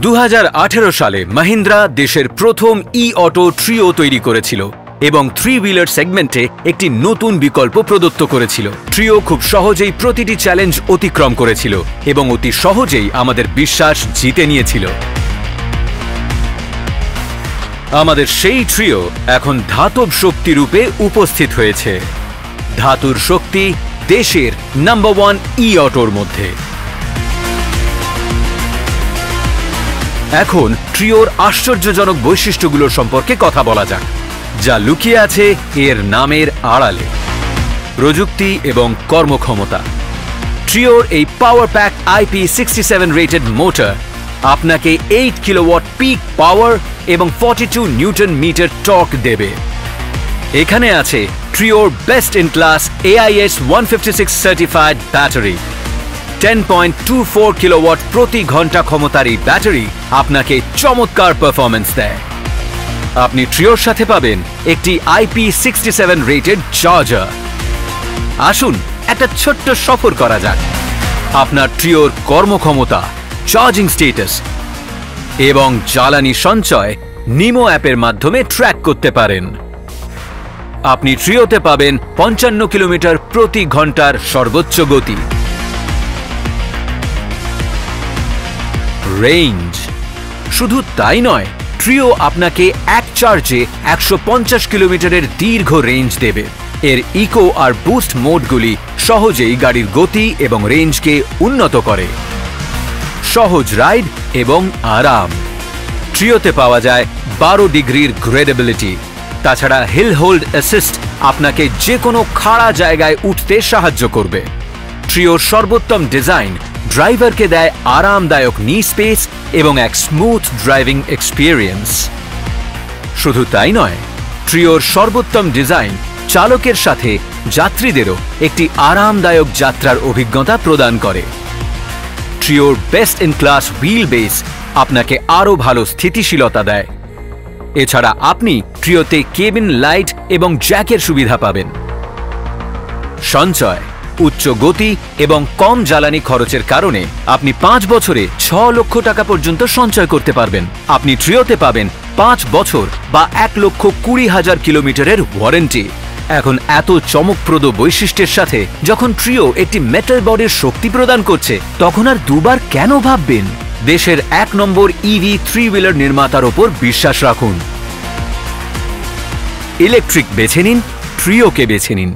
2018 সালে মহিন্দ্রা দেশের প্রথম ই অটো ট্রিও তৈরি করেছিল এবং 3 হুইলার সেগমেন্টে একটি নতুন বিকল্প প্রদত্ত করেছিল। ট্রিও খুব সহজেই প্রতিটি চ্যালেঞ্জ অতিক্রম করেছিল এবং অতি সহজেই আমাদের বিশ্বাস জিতে নিয়েছিল। আমাদের সেই ট্রিও এখন ধাতব শক্তি রূপে উপস্থিত হয়েছে। ধাতুর শক্তি দেশের নাম্বার 1 ই অটোর মধ্যে। এখন ট্রিওর আশ্চর্যজনক বৈশিষ্ট্যগুলোর সম্পর্কে কথা বলা যাক, যা লুকিয়ে আছে এর নামের আড়ালে। প্রযুক্তি এবং কর্মক্ষমতা। ট্রিওর এই power pack IP67 rated motor আপনাকে 8 কিলোওয়াট পিক পাওয়ার এবং 42 নিউটন মিটার টর্ক দেবে। এখানে আছে ট্রিওর best in class AIS 156 certified battery. 10.24 kilowatt প্রতি ঘন্টা ক্ষমতার এই ব্যাটারি আপনাকে চমৎকার পারফরম্যান্স দেয়। আপনি ট্রিওর সাথে পাবেন একটি IP67 রেটেড চার্জার। আসুন একটা ছোট্ট সফর করা যাক। আপনার ট্রিওর কর্মক্ষমতা, চার্জিং স্ট্যাটাস এবং জ্বালানি সঞ্চয় নিমো অ্যাপের মাধ্যমে ট্র্যাক করতে পারেন। আপনি ট্রিওতে পাবেন 55 কিলোমিটার প্রতি ঘন্টার সর্বোচ্চ গতি। রেঞ্জ। শুধু তাই নয়, ট্রিও আপনাকে এক চার্জে 150 কিলোমিটারের দীর্ঘ রেঞ্জ দেবে। এর ইকো আর বুস্ট মোডগুলি সহজেই গাড়ির গতি এবং রেঞ্জকে উন্নত করে। সহজ রাইড এবং আরাম। ট্রিওতে পাওয়া যায় 12 ডিগ্রির গ্রেডেবিলিটি। তাছাড়া হিল হোল্ড অ্যাসিস্ট আপনাকে যে কোনো খাড়া জায়গায় উঠতে সাহায্য করবে। ট্রিওর সর্বোত্তম ডিজাইন ড্রাইভারকে দেয় আরামদায়ক নি স্পেস এবং এক স্মুথ ড্রাইভিং এক্সপিরিয়েন্স। শুধু তাই নয়, ট্রিওর সর্বোত্তম ডিজাইন চালকের সাথে যাত্রীদেরও একটি আরামদায়ক যাত্রার অভিজ্ঞতা প্রদান করে। ট্রিওর best in class wheel base আপনাকে আরও ভালো স্থিতিশীলতা দেয়। এছাড়া আপনি ট্রিওতে কেবিন লাইট এবং জ্যাকের সুবিধা পাবেন। সঞ্চয়। উচ্চ গতি এবং কম জ্বালানি খরচের কারণে আপনি 5 বছরে 6 লক্ষ টাকা পর্যন্ত সঞ্চয় করতে পারবেন। আপনি ট্রিওতে পাবেন 5 বছর বা 1,20,000 কিলোমিটারের ওয়ারেন্টি। এখন এত চমকপ্রদ বৈশিষ্ট্যের সাথে যখন ট্রিও একটি মেটাল বডির শক্তি প্রদান করছে, তখন আর দুবার কেন ভাববেন? দেশের 1 নম্বর ইভি 3 হুইলার নির্মাতার ওপর বিশ্বাস রাখুন। ইলেকট্রিক বেছে নিন, ট্রিওকে বেছে নিন।